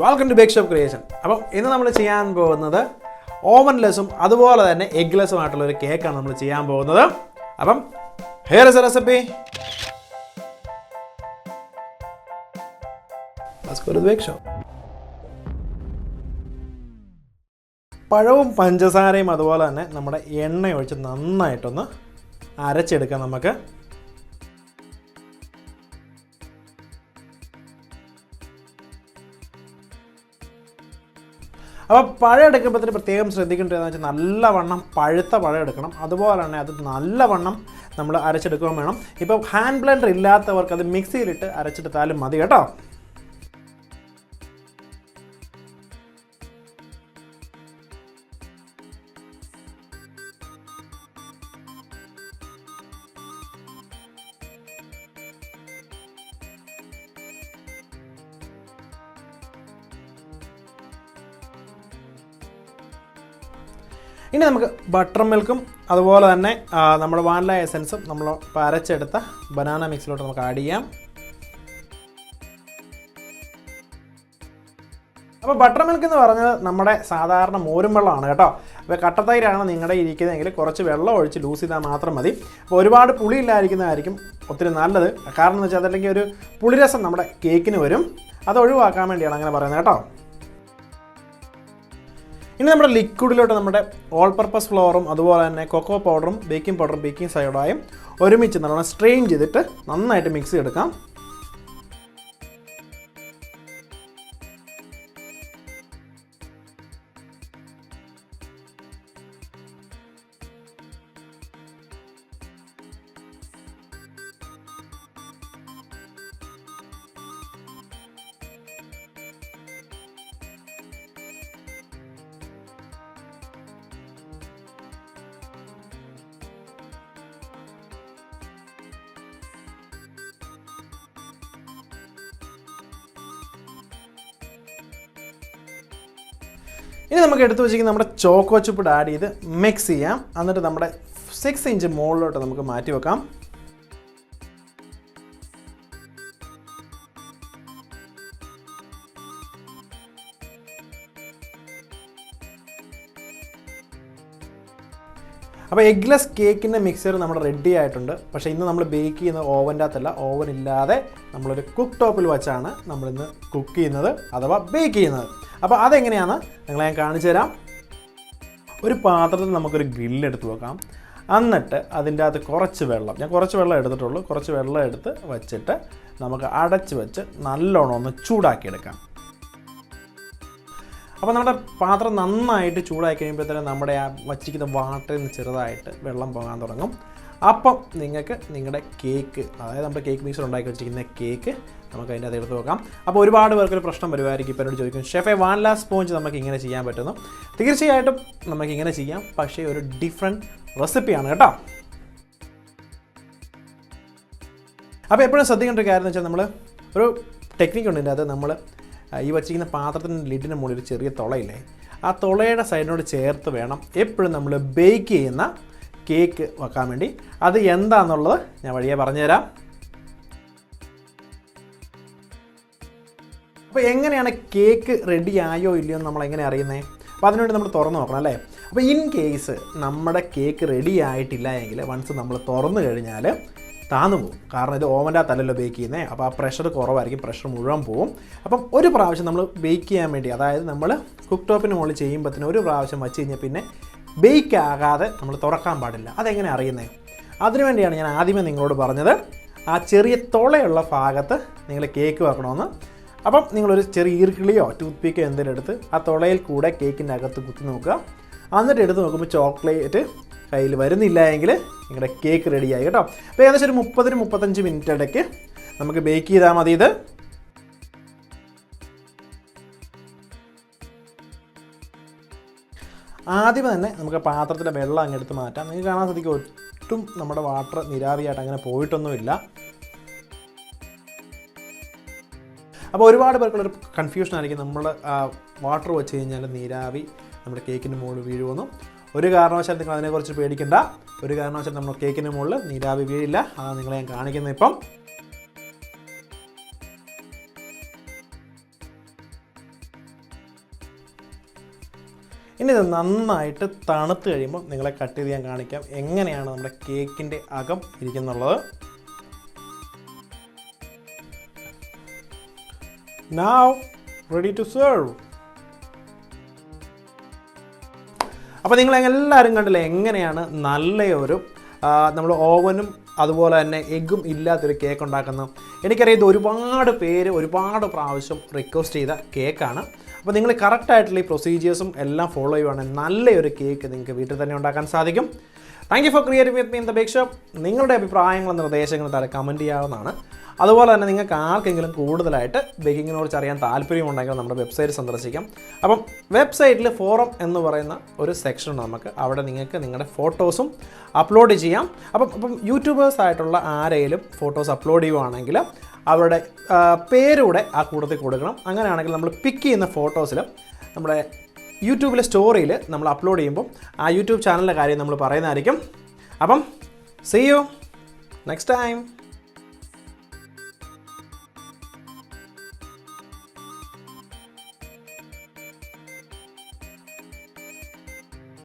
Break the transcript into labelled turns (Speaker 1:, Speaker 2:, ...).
Speaker 1: Welcome to bake shop creation. അപ്പം ഇന്ന് നമ്മൾ ചെയ്യാൻ പോകുന്നത് ഓവൻലെസ്സും അതുപോലെ തന്നെ എഗ്ലെസ്സും ആയിട്ടുള്ള ഒരു കേക്കാണ് നമ്മൾ ചെയ്യാൻ പോകുന്നത്. അപ്പം here is a recipe. Let's go to bake shop. പഴവും പഞ്ചസാരയും അതുപോലെ തന്നെ നമ്മുടെ എണ്ണ ഒഴിച്ച് നന്നായിട്ടൊന്ന് അരച്ചെടുക്കാം നമുക്ക്. അപ്പോൾ പഴം എടുക്കുമ്പോഴത്തേന് പ്രത്യേകം ശ്രദ്ധിക്കേണ്ടതെന്ന് വെച്ചാൽ നല്ലവണ്ണം പഴുത്ത പഴം എടുക്കണം. അതുപോലെ തന്നെ അത് നല്ലവണ്ണം നമ്മൾ അരച്ചെടുക്കുകയും വേണം. ഇപ്പോൾ ഹാൻഡ് ബ്ലെൻഡർ ഇല്ലാത്തവർക്ക് അത് മിക്സിയിലിട്ട് അരച്ചെടുത്താലും മതി കേട്ടോ. ഇനി നമുക്ക് ബട്ടർ മിൽക്കും അതുപോലെ തന്നെ നമ്മുടെ വാനില എസൻസും നമ്മൾ അരച്ചെടുത്ത ബനാന മിക്സിലോട്ട് നമുക്ക് ആഡ് ചെയ്യാം. അപ്പോൾ ബട്ടർ മിൽക്ക് എന്ന് പറഞ്ഞത് നമ്മുടെ സാധാരണ മോരും വെള്ളമാണ് കേട്ടോ. അപ്പോൾ കട്ടത്തൈരാണ് നിങ്ങളുടെ ഇരിക്കുന്നതെങ്കിൽ കുറച്ച് വെള്ളം ഒഴിച്ച് ലൂസ് ചെയ്താൽ മാത്രം മതി. അപ്പോൾ ഒരുപാട് പുളി ഇല്ലായിരിക്കുന്നതായിരിക്കും ഒത്തിരി നല്ലത്. കാരണം എന്ന് വെച്ചാൽ അതല്ലെങ്കിൽ ഒരു പുളിരസം നമ്മുടെ കേക്കിന് വരും. അത് ഒഴിവാക്കാൻ വേണ്ടിയാണ് അങ്ങനെ പറയുന്നത് കേട്ടോ. ഇനി നമ്മുടെ ലിക്വിഡിലോട്ട് നമ്മുടെ ഓൾ പർപ്പസ് ഫ്ലോറും അതുപോലെ തന്നെ കൊക്കോ പൗഡറും ബേക്കിംഗ് പൗഡറും ബേക്കിംഗ് സോഡയും ഒരുമിച്ച് നല്ലോണം സ്ട്രെയിൻ ചെയ്തിട്ട് നന്നായിട്ട് മിക്സ് ചെയ്തെടുക്കാം. ഇനി നമുക്ക് എടുത്തു വെച്ചിരിക്കുന്ന നമ്മുടെ ചോക്കോ ചിപ്പ് ആഡ് ചെയ്ത് മിക്സ് ചെയ്യാം. എന്നിട്ട് നമ്മുടെ 6 ഇഞ്ച് മുകളിലോട്ട് നമുക്ക് മാറ്റി വെക്കാം. അപ്പോൾ എഗ്ലെസ് കേക്കിൻ്റെ മിക്സർ നമ്മുടെ റെഡി ആയിട്ടുണ്ട്. പക്ഷേ ഇന്ന് നമ്മൾ ബേക്ക് ചെയ്യുന്നത് ഓവൻ്റെ അകത്തല്ല, ഓവൻ ഇല്ലാതെ നമ്മളൊരു കുക്ക് ടോപ്പിൽ വെച്ചാണ് നമ്മളിന്ന് കുക്ക് ചെയ്യുന്നത് അഥവാ ബേക്ക് ചെയ്യുന്നത്. അപ്പോൾ അതെങ്ങനെയാണ് നിങ്ങളെ ഞാൻ കാണിച്ചു തരാം. ഒരു പാത്രത്തിൽ നമുക്കൊരു ഗ്രില്ലെടുത്ത് വെക്കാം. എന്നിട്ട് അതിൻ്റെ അകത്ത് കുറച്ച് വെള്ളം, ഞാൻ കുറച്ച് വെള്ളം എടുത്തിട്ടുള്ളൂ, കുറച്ച് വെള്ളം എടുത്ത് വെച്ചിട്ട് നമുക്ക് അടച്ച് വെച്ച് നല്ലോണം ഒന്ന് ചൂടാക്കിയെടുക്കാം. അപ്പോൾ നമ്മുടെ പാത്രം നന്നായിട്ട് ചൂടാക്കി കഴിയുമ്പോഴത്തേനും നമ്മുടെ ആ വച്ചിരിക്കുന്ന വാട്ടറിൽ നിന്ന് ചെറുതായിട്ട് വെള്ളം പോകാൻ തുടങ്ങും. അപ്പം നിങ്ങൾക്ക് നിങ്ങളുടെ കേക്ക്, അതായത് നമ്മുടെ കേക്ക് മിക്സർ ഉണ്ടാക്കി വെച്ചിരിക്കുന്ന കേക്ക് നമുക്ക് അതിൻ്റെ അത് എടുത്ത് നോക്കാം. അപ്പോൾ ഒരുപാട് പേർക്കൊരു പ്രശ്നം വരുമായിരിക്കും. ഇപ്പോൾ എന്നോട് ചോദിക്കും, ഷെഫേ വാനില സ്പോഞ്ച് നമുക്ക് ഇങ്ങനെ ചെയ്യാൻ പറ്റുന്നു. തീർച്ചയായിട്ടും നമുക്ക് ഇങ്ങനെ ചെയ്യാം, പക്ഷേ ഒരു ഡിഫറെൻറ്റ് റെസിപ്പിയാണ് കേട്ടോ. അപ്പോൾ എപ്പോഴും ശ്രദ്ധിക്കേണ്ട ഒരു കാര്യം എന്ന് വെച്ചാൽ നമ്മൾ ഒരു ടെക്നിക്ക് ഉണ്ട്. ഇതിൻ്റെ അത് നമ്മൾ ഈ വച്ചിരിക്കുന്ന പാത്രത്തിൻ്റെ ലിഡിന് മുകളിൽ ഒരു ചെറിയ തുളയില്ലേ, ആ തുളയുടെ സൈഡിനോട് ചേർത്ത് വേണം എപ്പോഴും നമ്മൾ ബേക്ക് ചെയ്യുന്ന കേക്ക് വെക്കാൻ വേണ്ടി. അത് എന്താണെന്നുള്ളത് ഞാൻ വഴിയെ പറഞ്ഞുതരാം. അപ്പോൾ എങ്ങനെയാണ് കേക്ക് റെഡി ആയോ ഇല്ലയോ എന്ന് നമ്മൾ എങ്ങനെ അറിയുന്നത്? അപ്പോൾ അതിനുവേണ്ടി നമ്മൾ തുറന്ന് നോക്കണം അല്ലേ. അപ്പോൾ ഇൻ കേസ് നമ്മുടെ കേക്ക് റെഡി ആയിട്ടില്ല എങ്കിൽ വൺസ് നമ്മൾ തുറന്നു കഴിഞ്ഞാൽ താന്നു പോകും. കാരണം ഇത് ഓവൻ്റെ അകത്തല്ലല്ലോ ബേക്ക് ചെയ്യുന്നത്. അപ്പോൾ ആ പ്രഷർ കുറവായിരിക്കും, പ്രഷർ മുഴുവൻ പോവും. അപ്പം ഒരു പ്രാവശ്യം നമ്മൾ ബേക്ക് ചെയ്യാൻ വേണ്ടി, അതായത് നമ്മൾ കുക്ക് ടോപ്പിന് മുകളിൽ ചെയ്യുമ്പോഴത്തേനും ഒരു പ്രാവശ്യം വെച്ച് കഴിഞ്ഞാൽ പിന്നെ ബേക്ക് ആകാതെ നമ്മൾ തുറക്കാൻ പാടില്ല. അതെങ്ങനെ അറിയുന്നത്? അതിനുവേണ്ടിയാണ് ഞാൻ ആദ്യമേ നിങ്ങളോട് പറഞ്ഞത് ആ ചെറിയ തുളയുള്ള ഭാഗത്ത് നിങ്ങൾ കേക്ക് വെക്കണമെന്ന്. അപ്പം നിങ്ങളൊരു ചെറിയ ഈർക്കിളിയോ ടൂത്ത് പിക്കോ എന്തെങ്കിലും എടുത്ത് ആ തുളയിൽ കൂടെ കേക്കിൻ്റെ അകത്ത് കുത്തി നോക്കുക. എന്നിട്ട് എടുത്ത് നോക്കുമ്പോൾ ചോക്ലേറ്റ് കയ്യിൽ വരുന്നില്ല എങ്കിൽ നിങ്ങളുടെ കേക്ക് റെഡിയായി കേട്ടോ. അപ്പോൾ ഏകദേശം ഒരു 30-35 മിനിറ്റ് ഇടയ്ക്ക് നമുക്ക് ബേക്ക് ചെയ്താൽ മതി. ഇത് ആദ്യമേ തന്നെ നമുക്ക് പാത്രത്തിലെ വെള്ളം അങ്ങ് എടുത്ത് മാറ്റാം. നിങ്ങൾക്ക് കാണാൻ സാധിക്കും ഒട്ടും നമ്മുടെ വാട്ടർ നിരാവിയായിട്ട് അങ്ങനെ പോയിട്ടൊന്നുമില്ല. അപ്പോൾ ഒരുപാട് പേർക്കുള്ളൊരു കൺഫ്യൂഷൻ ആയിരിക്കും, നമ്മൾ വാട്ടർ വെച്ച് കഴിഞ്ഞാൽ നീരാവി നമ്മുടെ കേക്കിന് മുകളിൽ വീഴുമെന്നും. ഒരു കാരണവശാലും നിങ്ങൾ അതിനെക്കുറിച്ച് പേടിക്കേണ്ട. ഒരു കാരണവശാലും നമ്മൾ കേക്കിന് മുകളിൽ നീരാവി വീഴില്ല. അതാണ് നിങ്ങളെ ഞാൻ കാണിക്കുന്നത് ഇപ്പം. ഇനി ഇത് നന്നായിട്ട് തണുത്ത് കഴിയുമ്പോൾ നിങ്ങളെ കട്ട് ചെയ്ത് ഞാൻ കാണിക്കാം എങ്ങനെയാണ് നമ്മുടെ കേക്കിൻ്റെ അകം ഇരിക്കുന്നുള്ളത്. Now ready to serve. അപ്പോൾ നിങ്ങളെല്ലാവരും കണ്ടില്ലേ എങ്ങനെയാണ് നല്ലൊരു നമ്മൾ ഓവനും അതുപോലെ തന്നെ എഗ്ഗും ഇല്ലാത്തൊരു കേക്ക് ഉണ്ടാക്കുന്നത്. എനിക്കറിയാം ഇത് ഒരുപാട് പേര് ഒരുപാട് പ്രാവശ്യം റിക്വസ്റ്റ് ചെയ്ത കേക്കാണ്. അപ്പോൾ നിങ്ങൾ കറക്റ്റായിട്ടുള്ള ഈ പ്രൊസീജിയേഴ്സും എല്ലാം ഫോളോ ചെയ്യുവാണെങ്കിൽ നല്ലൊരു കേക്ക് നിങ്ങൾക്ക് വീട്ടിൽ തന്നെ ഉണ്ടാക്കാൻ സാധിക്കും. Thank you for creating with me in the bake shop. നിങ്ങളുടെ അഭിപ്രായങ്ങളും നിർദ്ദേശങ്ങളും താഴെ കമൻറ്റ് ചെയ്യാവുന്നതാണ്. അതുപോലെ തന്നെ നിങ്ങൾക്ക് ആർക്കെങ്കിലും കൂടുതലായിട്ട് ബേക്കിങ്ങിനെക്കുറിച്ച് അറിയാൻ താല്പര്യമുണ്ടെങ്കിൽ നമ്മുടെ വെബ്സൈറ്റ് സന്ദർശിക്കാം. അപ്പം വെബ്സൈറ്റിൽ ഫോറം എന്ന് പറയുന്ന ഒരു സെക്ഷൻ ഉണ്ട് നമുക്ക്. അവിടെ നിങ്ങൾക്ക് നിങ്ങളുടെ ഫോട്ടോസും അപ്ലോഡ് ചെയ്യാം. അപ്പം യൂട്യൂബേഴ്സ് ആയിട്ടുള്ള ആരെങ്കിലും ഫോട്ടോസ് അപ്ലോഡ് ചെയ്യുവാണെങ്കിൽ അവരുടെ പേരൂടെ ആ കൂട്ടത്തിൽ കൊടുക്കണം. അങ്ങനെയാണെങ്കിൽ നമ്മൾ പിക്ക് ചെയ്യുന്ന ഫോട്ടോസിൽ നമ്മുടെ യൂട്യൂബിലെ സ്റ്റോറിയിൽ നമ്മൾ അപ്ലോഡ് ചെയ്യുമ്പോൾ ആ യൂട്യൂബ് ചാനലിൻ്റെ കാര്യം നമ്മൾ പറയുന്നതായിരിക്കും. അപ്പം see you next time.